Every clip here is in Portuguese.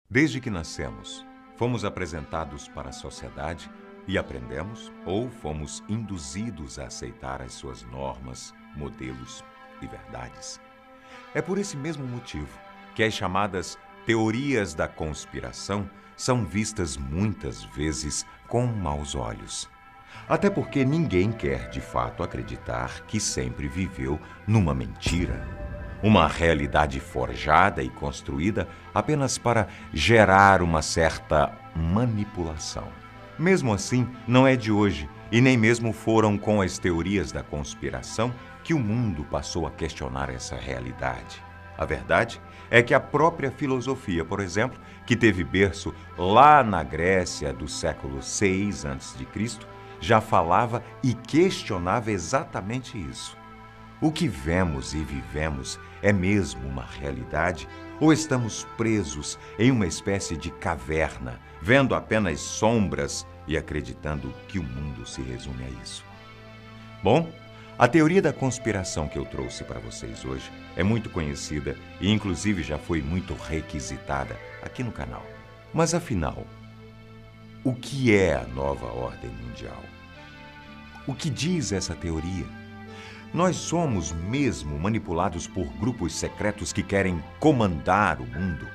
Desde que nascemos, fomos apresentados para a sociedade e aprendemos ou fomos induzidos a aceitar as suas normas, modelos e verdades. É por esse mesmo motivo que as chamadas teorias da conspiração são vistas muitas vezes com maus olhos. Até porque ninguém quer de fato acreditar que sempre viveu numa mentira. Uma realidade forjada e construída apenas para gerar uma certa manipulação. Mesmo assim, não é de hoje, e nem mesmo foram com as teorias da conspiração que o mundo passou a questionar essa realidade. A verdade é que a própria filosofia, por exemplo, que teve berço lá na Grécia do século VI a.C., já falava e questionava exatamente isso. O que vemos e vivemos é mesmo uma realidade ou estamos presos em uma espécie de caverna, vendo apenas sombras e acreditando que o mundo se resume a isso? Bom, a teoria da conspiração que eu trouxe para vocês hoje é muito conhecida e inclusive já foi muito requisitada aqui no canal. Mas afinal, o que é a nova ordem mundial? O que diz essa teoria? Nós somos mesmo manipulados por grupos secretos que querem comandar o mundo?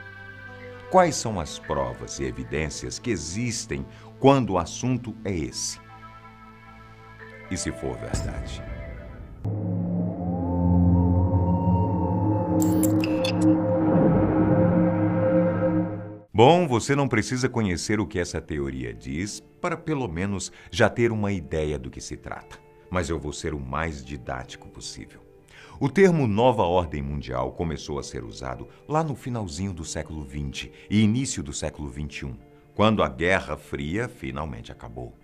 Quais são as provas e evidências que existem quando o assunto é esse? E se for verdade? Bom, você não precisa conhecer o que essa teoria diz para pelo menos já ter uma ideia do que se trata. Mas eu vou ser o mais didático possível. O termo Nova Ordem Mundial começou a ser usado lá no finalzinho do século XX e início do século XXI, quando a Guerra Fria finalmente acabou.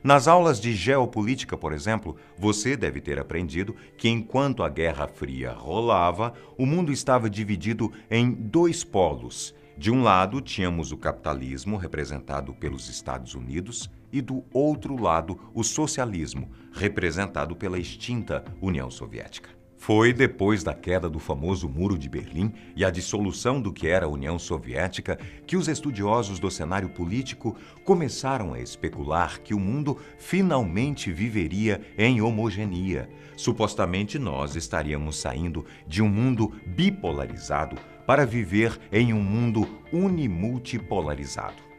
Nas aulas de geopolítica, por exemplo, você deve ter aprendido que enquanto a Guerra Fria rolava, o mundo estava dividido em dois polos. De um lado, tínhamos o capitalismo, representado pelos Estados Unidos, e do outro lado, o socialismo, representado pela extinta União Soviética. Foi depois da queda do famoso Muro de Berlim e a dissolução do que era a União Soviética que os estudiosos do cenário político começaram a especular que o mundo finalmente viveria em homogeneia. Supostamente nós estaríamos saindo de um mundo bipolarizado para viver em um mundo unimultipolarizado.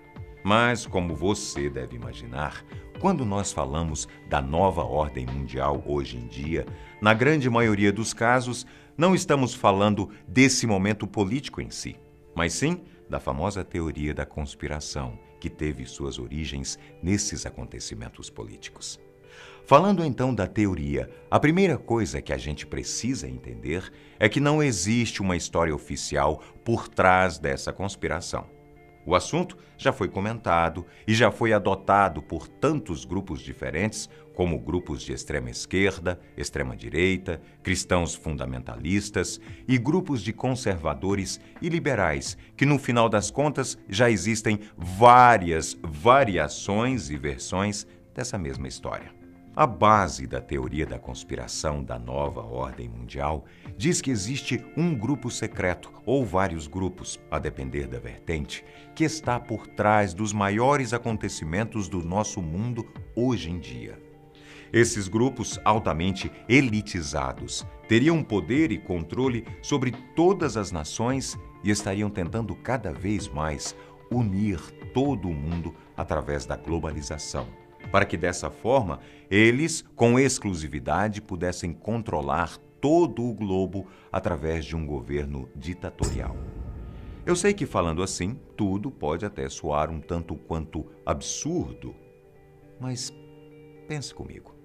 Mas, como você deve imaginar, quando nós falamos da nova ordem mundial hoje em dia, na grande maioria dos casos, não estamos falando desse momento político em si, mas sim da famosa teoria da conspiração, que teve suas origens nesses acontecimentos políticos. Falando então da teoria, a primeira coisa que a gente precisa entender é que não existe uma história oficial por trás dessa conspiração. O assunto já foi comentado e já foi adotado por tantos grupos diferentes, como grupos de extrema esquerda, extrema direita, cristãos fundamentalistas e grupos de conservadores e liberais, que no final das contas já existem várias variações e versões dessa mesma história. A base da teoria da conspiração da nova ordem mundial diz que existe um grupo secreto ou vários grupos, a depender da vertente, que está por trás dos maiores acontecimentos do nosso mundo hoje em dia. Esses grupos altamente elitizados teriam poder e controle sobre todas as nações e estariam tentando cada vez mais unir todo o mundo através da globalização, para que dessa forma eles, com exclusividade, pudessem controlar todo o globo através de um governo ditatorial. Eu sei que falando assim, tudo pode até soar um tanto quanto absurdo, mas pense comigo.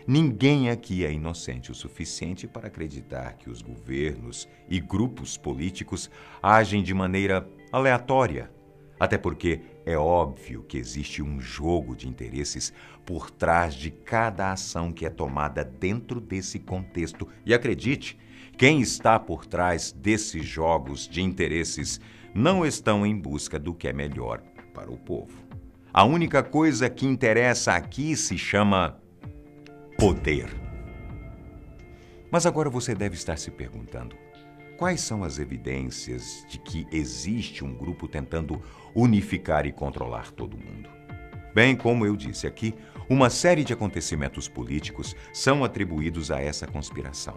Ninguém aqui é inocente o suficiente para acreditar que os governos e grupos políticos agem de maneira aleatória. Até porque é óbvio que existe um jogo de interesses por trás de cada ação que é tomada dentro desse contexto. E acredite, quem está por trás desses jogos de interesses não estão em busca do que é melhor para o povo. A única coisa que interessa aqui se chama poder. Mas agora você deve estar se perguntando: quais são as evidências de que existe um grupo tentando unificar e controlar todo mundo? Bem, como eu disse aqui, uma série de acontecimentos políticos são atribuídos a essa conspiração.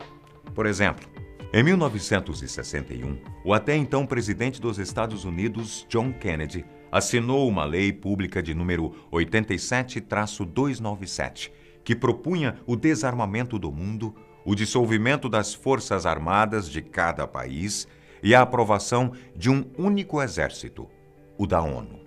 Por exemplo, em 1961, o até então presidente dos Estados Unidos, John Kennedy, assinou uma lei pública de número 87-297, que propunha o desarmamento do mundo, o dissolvimento das forças armadas de cada país e a aprovação de um único exército, o da ONU.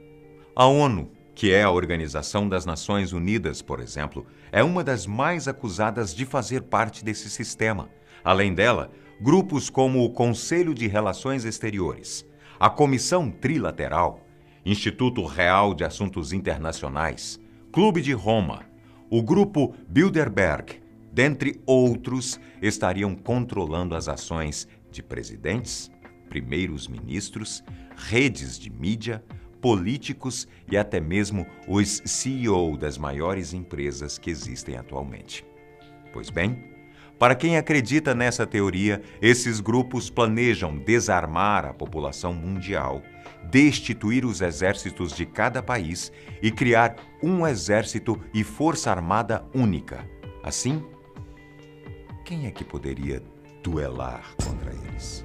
A ONU, que é a Organização das Nações Unidas, por exemplo, é uma das mais acusadas de fazer parte desse sistema. Além dela, grupos como o Conselho de Relações Exteriores, a Comissão Trilateral, Instituto Real de Assuntos Internacionais, Clube de Roma, o Grupo Bilderberg, dentre outros, estariam controlando as ações de presidentes, primeiros-ministros, redes de mídia, políticos e até mesmo os CEO das maiores empresas que existem atualmente. Pois bem, para quem acredita nessa teoria, esses grupos planejam desarmar a população mundial, destituir os exércitos de cada país e criar um exército e força armada única. Assim, quem é que poderia duelar contra eles?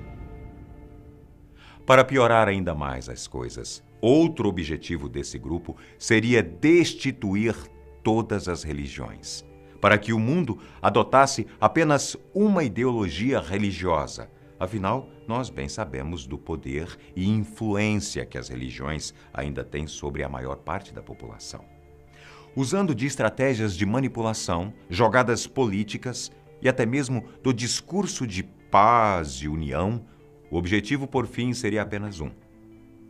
Para piorar ainda mais as coisas, outro objetivo desse grupo seria destituir todas as religiões, para que o mundo adotasse apenas uma ideologia religiosa. Afinal, nós bem sabemos do poder e influência que as religiões ainda têm sobre a maior parte da população. Usando de estratégias de manipulação, jogadas políticas e até mesmo do discurso de paz e união, o objetivo, por fim, seria apenas um: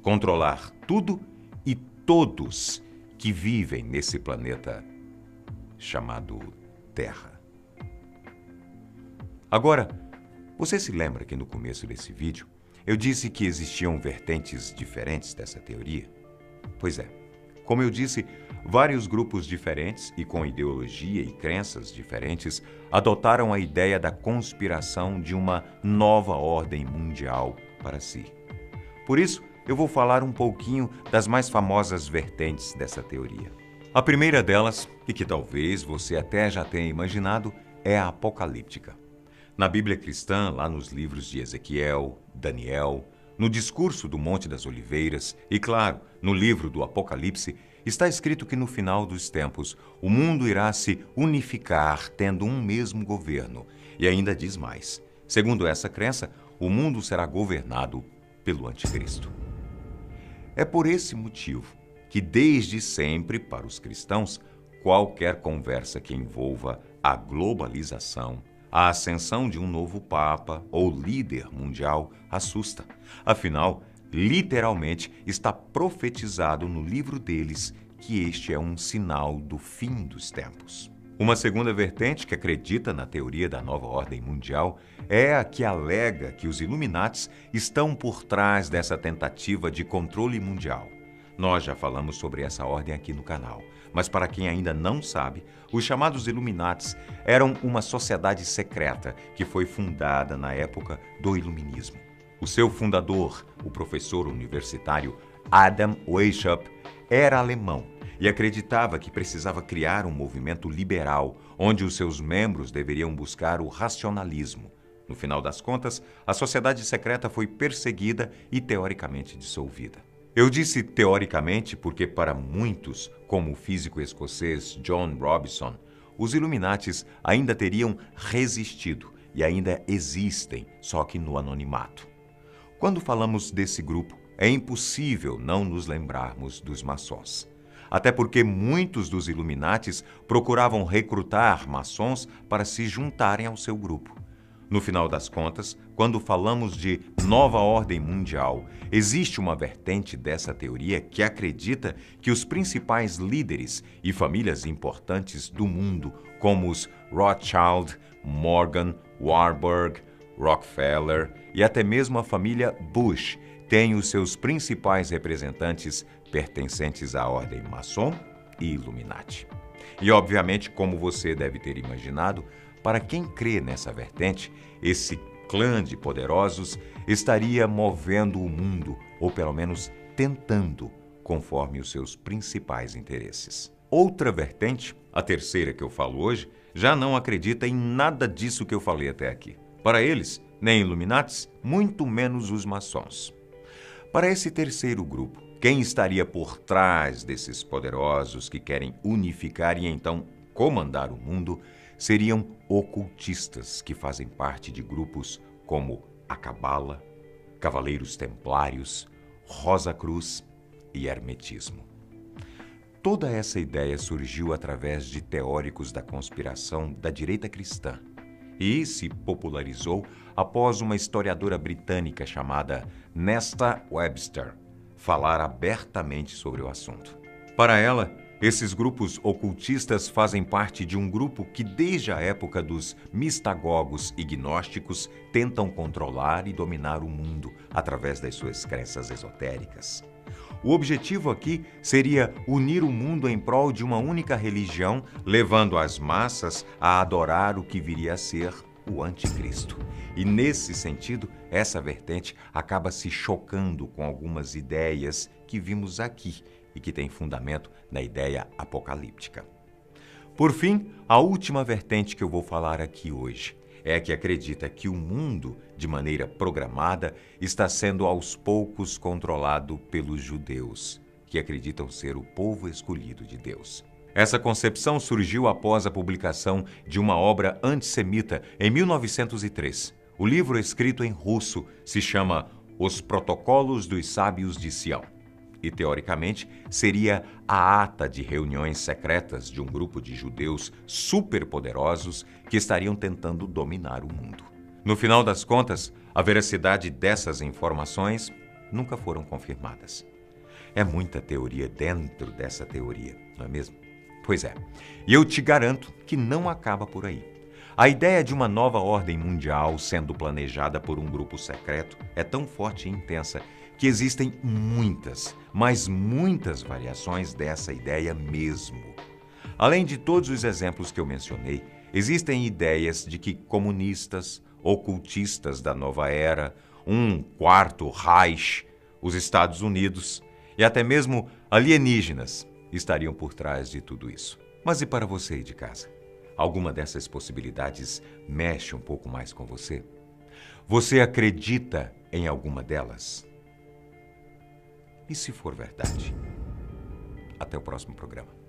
controlar tudo e todos que vivem nesse planeta chamado Terra. Agora, você se lembra que no começo desse vídeo eu disse que existiam vertentes diferentes dessa teoria? Pois é, como eu disse, vários grupos diferentes e com ideologia e crenças diferentes adotaram a ideia da conspiração de uma nova ordem mundial para si. Por isso, eu vou falar um pouquinho das mais famosas vertentes dessa teoria. A primeira delas, e que talvez você até já tenha imaginado, é a apocalíptica. Na Bíblia cristã, lá nos livros de Ezequiel, Daniel, no discurso do Monte das Oliveiras e, claro, no livro do Apocalipse, está escrito que no final dos tempos o mundo irá se unificar tendo um mesmo governo. E ainda diz mais: segundo essa crença, o mundo será governado pelo Anticristo. É por esse motivo que, desde sempre, para os cristãos, qualquer conversa que envolva a globalização, a ascensão de um novo Papa ou líder mundial assusta. Afinal, literalmente está profetizado no livro deles que este é um sinal do fim dos tempos. Uma segunda vertente que acredita na teoria da nova ordem mundial é a que alega que os Illuminates estão por trás dessa tentativa de controle mundial. Nós já falamos sobre essa ordem aqui no canal, mas para quem ainda não sabe, os chamados Illuminates eram uma sociedade secreta que foi fundada na época do Iluminismo. O seu fundador, o professor universitário Adam Weishaupt, era alemão e acreditava que precisava criar um movimento liberal, onde os seus membros deveriam buscar o racionalismo. No final das contas, a sociedade secreta foi perseguida e teoricamente dissolvida. Eu disse teoricamente porque, para muitos, como o físico escocês John Robinson, os Illuminates ainda teriam resistido e ainda existem, só que no anonimato. Quando falamos desse grupo, é impossível não nos lembrarmos dos maçons. Até porque muitos dos Illuminates procuravam recrutar maçons para se juntarem ao seu grupo. No final das contas, quando falamos de nova ordem mundial, existe uma vertente dessa teoria que acredita que os principais líderes e famílias importantes do mundo, como os Rothschild, Morgan, Warburg, Rockefeller e até mesmo a família Bush, têm os seus principais representantes pertencentes à ordem maçom e Illuminati. E, obviamente, como você deve ter imaginado, para quem crê nessa vertente, esse clã de poderosos estaria movendo o mundo, ou pelo menos tentando, conforme os seus principais interesses. Outra vertente, a terceira que eu falo hoje, já não acredita em nada disso que eu falei até aqui. Para eles, nem Illuminatis, muito menos os maçons. Para esse terceiro grupo, quem estaria por trás desses poderosos que querem unificar e então comandar o mundo seriam ocultistas que fazem parte de grupos como a Cabala, Cavaleiros Templários, Rosa Cruz e Hermetismo. Toda essa ideia surgiu através de teóricos da conspiração da direita cristã e se popularizou após uma historiadora britânica chamada Nesta Webster falar abertamente sobre o assunto. Para ela, esses grupos ocultistas fazem parte de um grupo que, desde a época dos mistagogos e gnósticos, tentam controlar e dominar o mundo através das suas crenças esotéricas. O objetivo aqui seria unir o mundo em prol de uma única religião, levando as massas a adorar o que viria a ser o anticristo. E nesse sentido, essa vertente acaba se chocando com algumas ideias que vimos aqui e que têm fundamento na ideia apocalíptica. Por fim, a última vertente que eu vou falar aqui hoje é a que acredita que o mundo, de maneira programada, está sendo aos poucos controlado pelos judeus, que acreditam ser o povo escolhido de Deus. Essa concepção surgiu após a publicação de uma obra antissemita em 1903. O livro, escrito em russo, se chama Os Protocolos dos Sábios de Sião. E, teoricamente, seria a ata de reuniões secretas de um grupo de judeus superpoderosos que estariam tentando dominar o mundo. No final das contas, a veracidade dessas informações nunca foram confirmadas. É muita teoria dentro dessa teoria, não é mesmo? Pois é, e eu te garanto que não acaba por aí. A ideia de uma nova ordem mundial sendo planejada por um grupo secreto é tão forte e intensa que existem muitas, mas muitas variações dessa ideia mesmo. Além de todos os exemplos que eu mencionei, existem ideias de que comunistas, ocultistas da nova era, um quarto Reich, os Estados Unidos e até mesmo alienígenas estariam por trás de tudo isso. Mas e para você aí de casa? Alguma dessas possibilidades mexe um pouco mais com você? Você acredita em alguma delas? E se for verdade? Até o próximo programa.